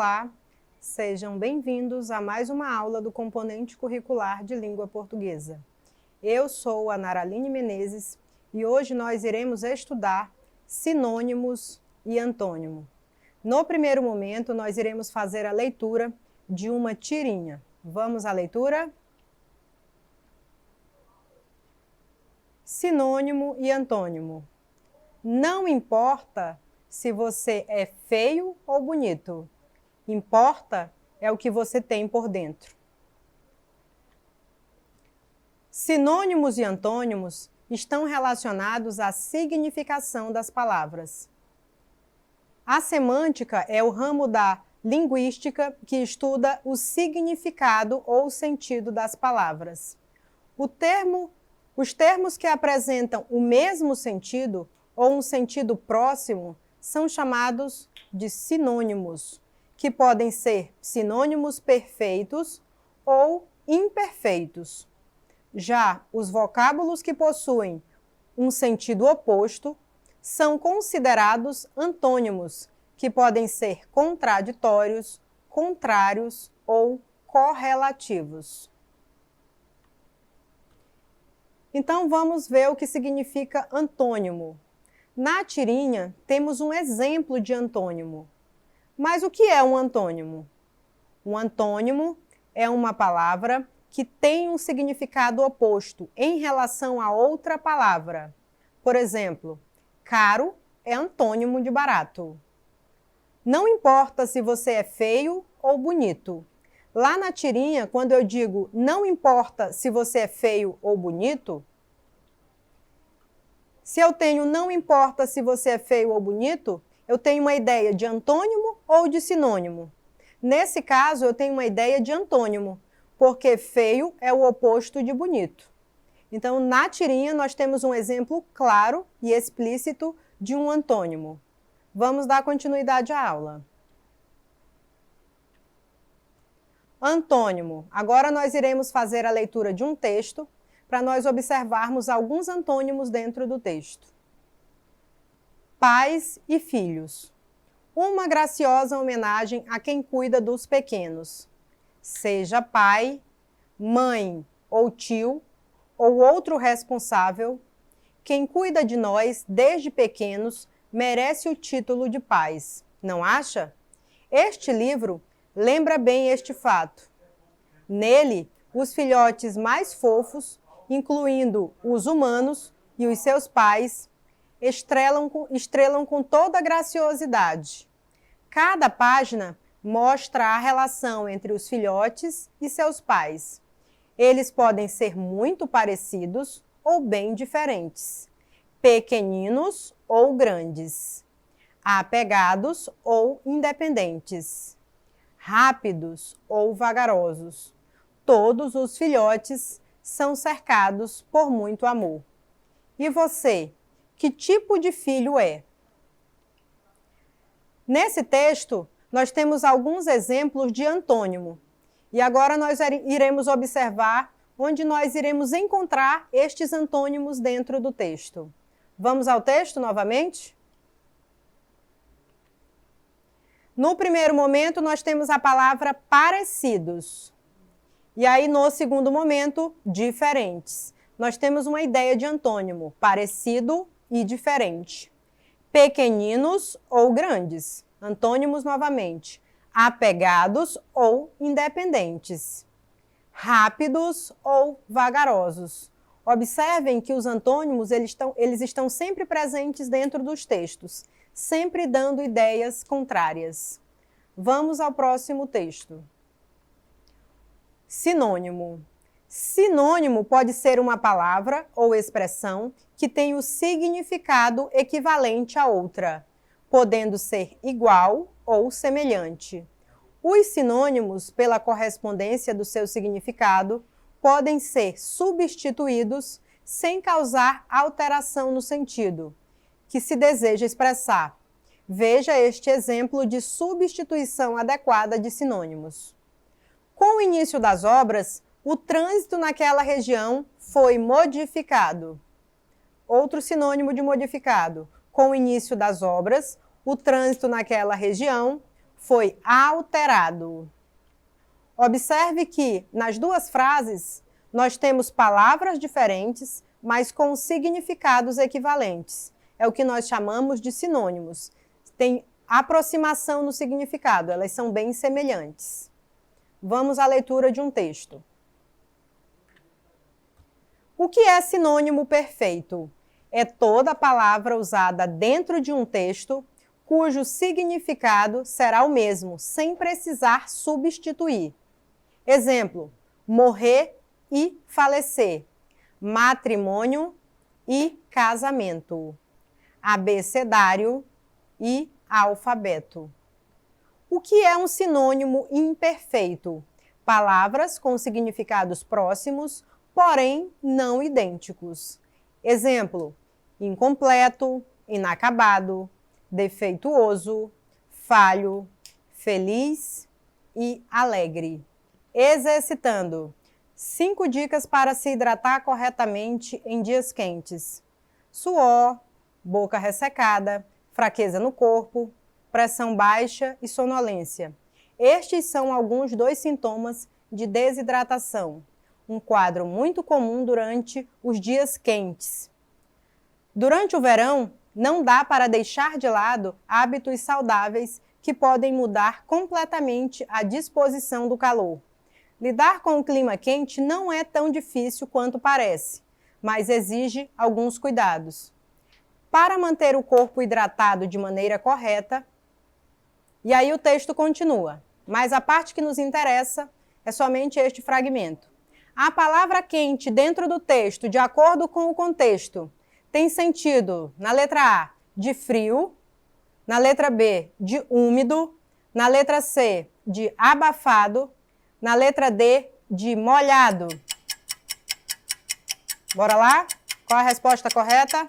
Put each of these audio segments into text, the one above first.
Olá, sejam bem-vindos a mais uma aula do componente curricular de língua portuguesa. Eu sou a Naraline Menezes e hoje nós iremos estudar sinônimos e antônimo. No primeiro momento, nós iremos fazer a leitura de uma tirinha. Vamos à leitura? Sinônimo e antônimo. Não importa se você é feio ou bonito. Importa é o que você tem por dentro. Sinônimos e antônimos estão relacionados à significação das palavras. A semântica é o ramo da linguística que estuda o significado ou sentido das palavras. Os termos que apresentam o mesmo sentido ou um sentido próximo são chamados de sinônimos, que podem ser sinônimos perfeitos ou imperfeitos. Já os vocábulos que possuem um sentido oposto são considerados antônimos, que podem ser contraditórios, contrários ou correlativos. Então, vamos ver o que significa antônimo. Na tirinha, temos um exemplo de antônimo. Mas o que é um antônimo? Um antônimo é uma palavra que tem um significado oposto em relação a outra palavra. Por exemplo, caro é antônimo de barato. Não importa se você é feio ou bonito. Lá na tirinha, quando eu digo não importa se você é feio ou bonito, se eu tenho não importa se você é feio ou bonito, eu tenho uma ideia de antônimo ou de sinônimo. Nesse caso, eu tenho uma ideia de antônimo, porque feio é o oposto de bonito. Então, na tirinha, nós temos um exemplo claro e explícito de um antônimo. Vamos dar continuidade à aula. Antônimo. Agora nós iremos fazer a leitura de um texto para nós observarmos alguns antônimos dentro do texto. Pais e filhos. Uma graciosa homenagem a quem cuida dos pequenos. Seja pai, mãe ou tio, ou outro responsável, quem cuida de nós desde pequenos merece o título de pais, não acha? Este livro lembra bem este fato. Nele, os filhotes mais fofos, incluindo os humanos e os seus pais, estrelam com toda a graciosidade. Cada página mostra a relação entre os filhotes e seus pais. Eles podem ser muito parecidos ou bem diferentes, pequeninos ou grandes, apegados ou independentes, rápidos ou vagarosos. Todos os filhotes são cercados por muito amor. E você, que tipo de filho é? Nesse texto, nós temos alguns exemplos de antônimo. E agora nós iremos observar onde nós iremos encontrar estes antônimos dentro do texto. Vamos ao texto novamente? No primeiro momento, nós temos a palavra parecidos. E aí, no segundo momento, diferentes. Nós temos uma ideia de antônimo, parecido e diferente. Pequeninos ou grandes. Antônimos novamente. Apegados ou independentes. Rápidos ou vagarosos. Observem que os antônimos eles estão sempre presentes dentro dos textos, sempre dando ideias contrárias. Vamos ao próximo texto. Sinônimo. Sinônimo pode ser uma palavra ou expressão que tem o significado equivalente a outra, podendo ser igual ou semelhante. Os sinônimos, pela correspondência do seu significado, podem ser substituídos sem causar alteração no sentido que se deseja expressar. Veja este exemplo de substituição adequada de sinônimos. Com o início das obras, o trânsito naquela região foi modificado. Outro sinônimo de modificado. Com o início das obras, o trânsito naquela região foi alterado. Observe que, nas duas frases, nós temos palavras diferentes, mas com significados equivalentes. É o que nós chamamos de sinônimos. Tem aproximação no significado, elas são bem semelhantes. Vamos à leitura de um texto. O que é sinônimo perfeito? É toda palavra usada dentro de um texto cujo significado será o mesmo, sem precisar substituir. Exemplo: morrer e falecer, matrimônio e casamento, abecedário e alfabeto. O que é um sinônimo imperfeito? Palavras com significados próximos, porém não idênticos. Exemplo: incompleto, inacabado, defeituoso, falho, feliz e alegre. Exercitando. 5 dicas para se hidratar corretamente em dias quentes: suor, boca ressecada, fraqueza no corpo, pressão baixa e sonolência. Estes são alguns dos sintomas de desidratação, um quadro muito comum durante os dias quentes. Durante o verão, não dá para deixar de lado hábitos saudáveis que podem mudar completamente a disposição do calor. Lidar com o clima quente não é tão difícil quanto parece, mas exige alguns cuidados. Para manter o corpo hidratado de maneira correta, e aí o texto continua, mas a parte que nos interessa é somente este fragmento. A palavra quente dentro do texto, de acordo com o contexto, tem sentido, na letra A, de frio, na letra B, de úmido, na letra C, de abafado, na letra D, de molhado. Bora lá? Qual a resposta correta?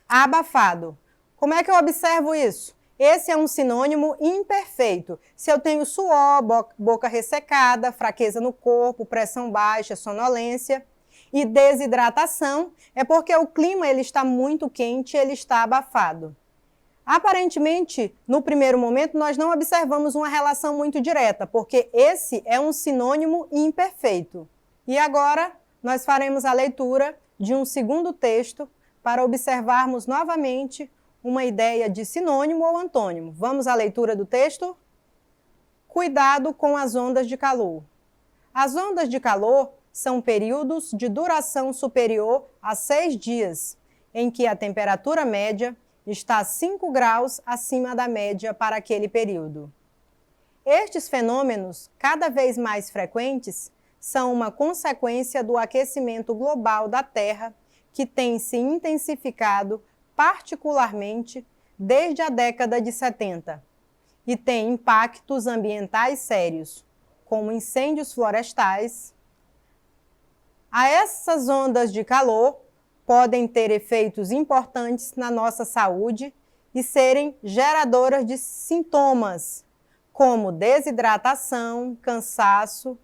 Abafado. Como é que eu observo isso? Esse é um sinônimo imperfeito. Se eu tenho suor, boca ressecada, fraqueza no corpo, pressão baixa, sonolência e desidratação, é porque o clima ele está muito quente, ele está abafado. Aparentemente, no primeiro momento, nós não observamos uma relação muito direta, porque esse é um sinônimo imperfeito. E agora, nós faremos a leitura de um segundo texto para observarmos novamente uma ideia de sinônimo ou antônimo. Vamos à leitura do texto? Cuidado com as ondas de calor. As ondas de calor são períodos de duração superior a 6 dias, em que a temperatura média está 5 graus acima da média para aquele período. Estes fenômenos, cada vez mais frequentes, são uma consequência do aquecimento global da Terra, que tem se intensificado particularmente desde a década de 70 e tem impactos ambientais sérios, como incêndios florestais. Essas ondas de calor podem ter efeitos importantes na nossa saúde e serem geradoras de sintomas, como desidratação, cansaço,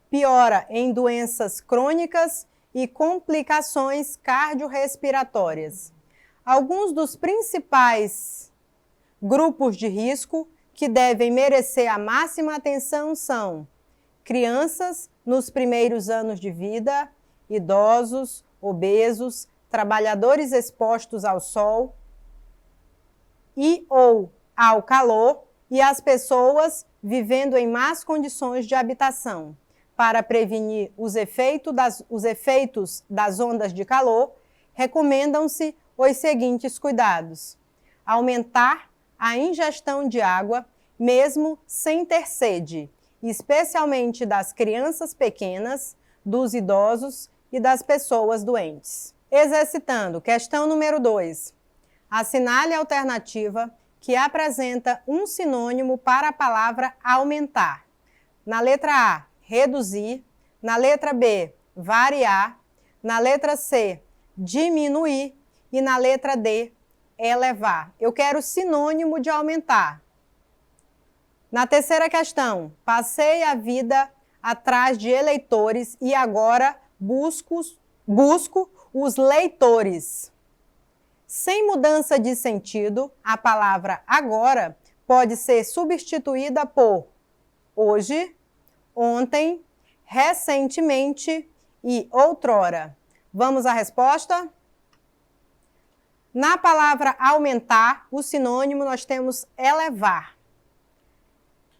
piora em doenças crônicas e complicações cardiorrespiratórias. Alguns dos principais grupos de risco que devem merecer a máxima atenção são crianças nos primeiros anos de vida, idosos, obesos, trabalhadores expostos ao sol e ou ao calor e as pessoas vivendo em más condições de habitação. Para prevenir os efeitos das ondas de calor, recomendam-se os seguintes cuidados: aumentar a ingestão de água, mesmo sem ter sede, especialmente das crianças pequenas, dos idosos e das pessoas doentes. Exercitando, questão número 2. Assinale a alternativa que apresenta um sinônimo para a palavra aumentar. Na letra A, reduzir. Na letra B, variar. Na letra C, diminuir. E na letra D, elevar. Eu quero sinônimo de aumentar. Na terceira questão, passei a vida atrás de eleitores e agora busco os leitores. Sem mudança de sentido, a palavra agora pode ser substituída por hoje, ontem, recentemente e outrora. Vamos à resposta? Na palavra aumentar, o sinônimo nós temos elevar.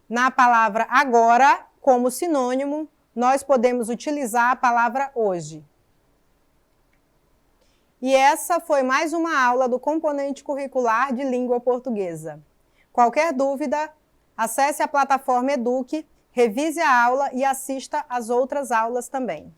Na palavra agora, como sinônimo, nós podemos utilizar a palavra hoje. E essa foi mais uma aula do componente curricular de língua portuguesa. Qualquer dúvida, acesse a plataforma Eduque, revise a aula e assista às outras aulas também.